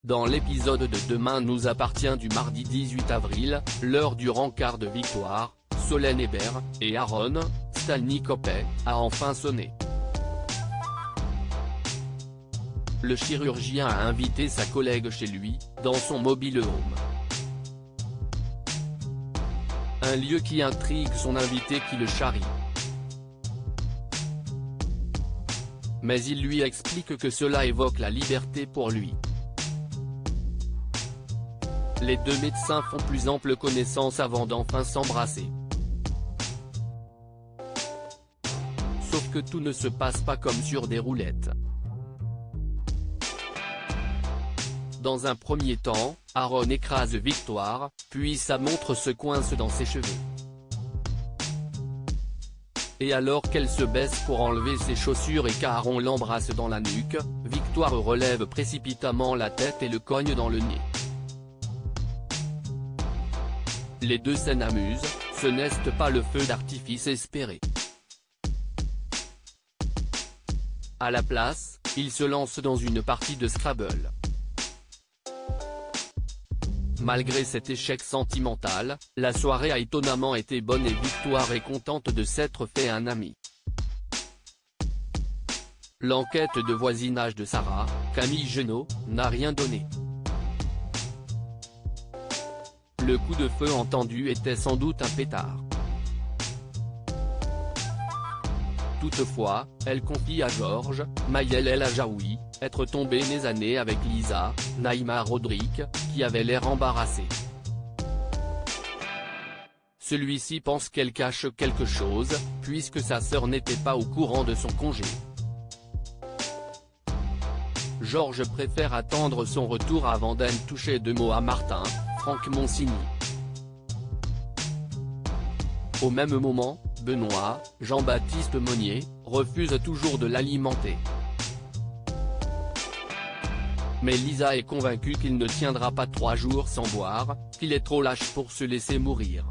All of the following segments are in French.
Dans l'épisode de Demain nous appartient du mardi 18 avril, l'heure du rencard de victoire, Solène Hébert, et Aaron Stalnikopé, a enfin sonné. Le chirurgien a invité sa collègue chez lui, dans son mobile home. Un lieu qui intrigue son invité qui le charrie. Mais il lui explique que cela évoque la liberté pour lui. Les deux médecins font plus ample connaissance avant d'enfin s'embrasser. Sauf que tout ne se passe pas comme sur des roulettes. Dans un premier temps, Aaron écrase Victoire, puis sa montre se coince dans ses cheveux. Et alors qu'elle se baisse pour enlever ses chaussures et qu'Aaron l'embrasse dans la nuque, Victoire relève précipitamment la tête et le cogne dans le nez. Les deux scènes amusent, ce n'est pas le feu d'artifice espéré. À la place, ils se lancent dans une partie de Scrabble. Malgré cet échec sentimental, la soirée a étonnamment été bonne et Victoire est contente de s'être fait un ami. L'enquête de voisinage de Sarah, Camille Genot, n'a rien donné. Le coup de feu entendu était sans doute un pétard. Toutefois, elle confie à Georges, Maël El Ajaoui, être tombée nez à nez avec Lisa, Naïma Rodrigue, qui avait l'air embarrassée. Celui-ci pense qu'elle cache quelque chose, puisque sa sœur n'était pas au courant de son congé. Georges préfère attendre son retour avant d'en toucher deux mots à Martin, Franck Monsigny. Au même moment, Benoît, Jean-Baptiste Monnier, refuse toujours de l'alimenter. Mais Lisa est convaincue qu'il ne tiendra pas 3 jours sans boire, qu'il est trop lâche pour se laisser mourir.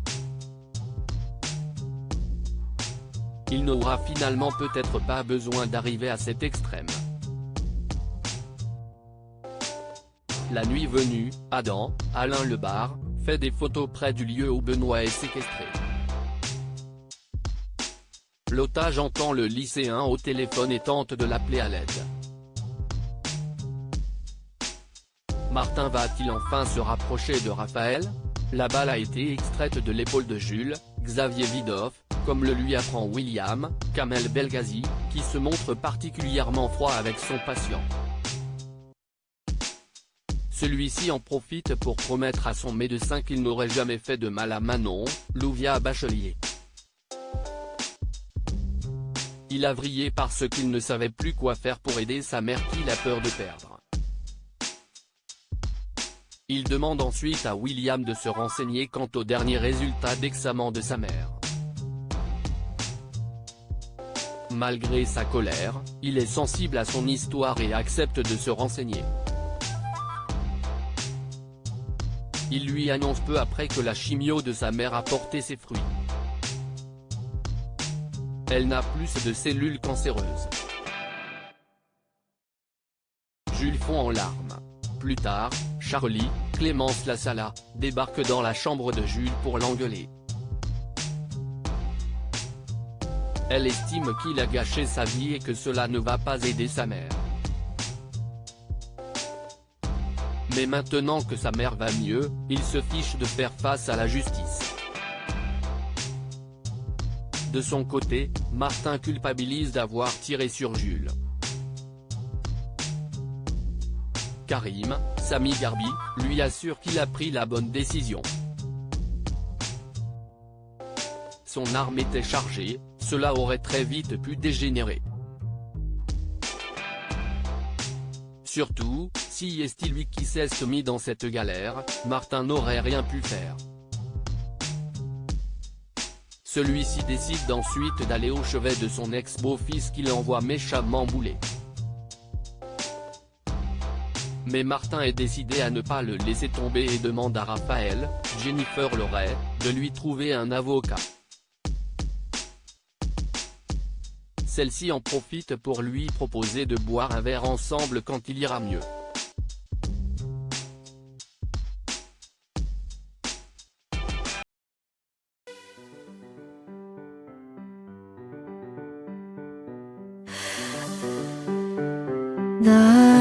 Il n'aura finalement peut-être pas besoin d'arriver à cet extrême. La nuit venue, Adam, Alain Lebar, fait des photos près du lieu où Benoît est séquestré. L'otage entend le lycéen au téléphone et tente de l'appeler à l'aide. Martin va-t-il enfin se rapprocher de Raphaël? La balle a été extraite de l'épaule de Jules, Xavier Vidoff, comme le lui apprend William, Kamel Belghazi, qui se montre particulièrement froid avec son patient. Celui-ci en profite pour promettre à son médecin qu'il n'aurait jamais fait de mal à Manon, Louvia Bachelier. Il a vrillé parce qu'il ne savait plus quoi faire pour aider sa mère qu'il a peur de perdre. Il demande ensuite à William de se renseigner quant aux derniers résultats d'examen de sa mère. Malgré sa colère, il est sensible à son histoire et accepte de se renseigner. Il lui annonce peu après que la chimio de sa mère a porté ses fruits. Elle n'a plus de cellules cancéreuses. Jules fond en larmes. Plus tard, Charlie, Clémence Lassala, débarque dans la chambre de Jules pour l'engueuler. Elle estime qu'il a gâché sa vie et que cela ne va pas aider sa mère. Mais maintenant que sa mère va mieux, il se fiche de faire face à la justice. De son côté, Martin culpabilise d'avoir tiré sur Jules. Karim, Sami Garbi, lui assure qu'il a pris la bonne décision. Son arme était chargée, cela aurait très vite pu dégénérer. Surtout, si est lui qui s'est mis dans cette galère, Martin n'aurait rien pu faire. Celui-ci décide ensuite d'aller au chevet de son ex-beau-fils qu'il envoie méchamment bouler. Mais Martin est décidé à ne pas le laisser tomber et demande à Raphaël, Jennifer Loret, de lui trouver un avocat. Celle-ci en profite pour lui proposer de boire un verre ensemble quand il ira mieux. The